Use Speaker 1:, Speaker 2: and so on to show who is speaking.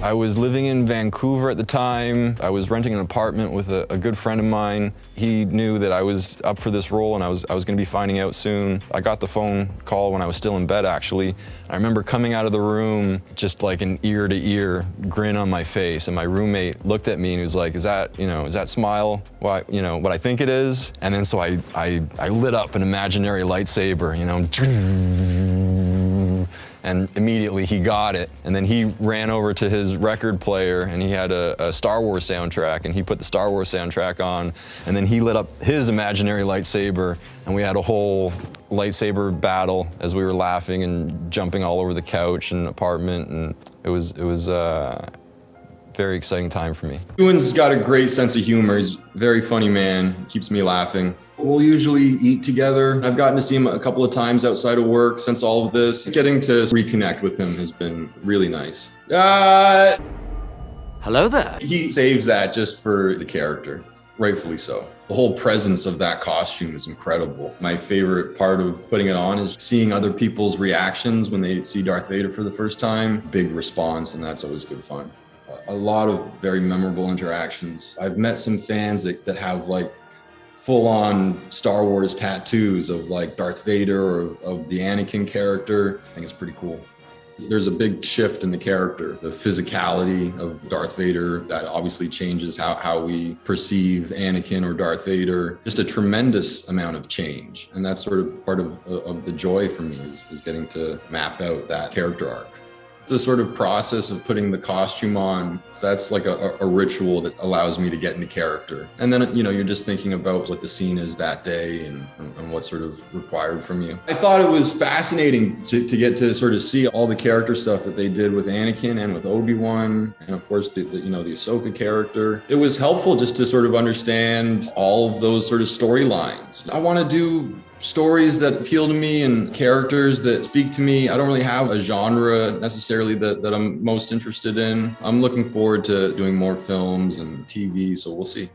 Speaker 1: I was living in Vancouver at the time. I was renting an apartment with a good friend of mine. He knew that I was up for this role and I was gonna be finding out soon. I got the phone call when I was still in bed, actually. I remember coming out of the room, just like an ear to ear grin on my face, and my roommate looked at me and he was like, is that smile what I think it is? And then so I lit up an imaginary lightsaber, and immediately he got it. And then he ran over to his record player and he had a Star Wars soundtrack, and he put the Star Wars soundtrack on, and then he lit up his imaginary lightsaber, and we had a whole lightsaber battle as we were laughing and jumping all over the couch and apartment, and it was a very exciting time for me. Ewan's got a great sense of humor. He's a very funny man, keeps me laughing. We'll usually eat together. I've gotten to see him a couple of times outside of work since all of this. Getting to reconnect with him has been really nice.
Speaker 2: Hello there.
Speaker 1: He saves that just for the character, rightfully so. The whole presence of that costume is incredible. My favorite part of putting it on is seeing other people's reactions when they see Darth Vader for the first time. Big response, and that's always good fun. A lot of very memorable interactions. I've met some fans that have like full-on Star Wars tattoos of like Darth Vader or of the Anakin character. I think it's pretty cool. There's a big shift in the character, the physicality of Darth Vader. That obviously changes how we perceive Anakin or Darth Vader. Just a tremendous amount of change. And that's sort of part of the joy for me is getting to map out that character arc. The sort of process of putting the costume on, that's like a ritual that allows me to get into character. And then, you're just thinking about what the scene is that day and what's sort of required from you. I thought it was fascinating to get to sort of see all the character stuff that they did with Anakin and with Obi-Wan, and of course the Ahsoka character. It was helpful just to sort of understand all of those sort of storylines. I want to do stories that appeal to me and characters that speak to me. I don't really have a genre necessarily that I'm most interested in. I'm looking forward to doing more films and TV, so we'll see.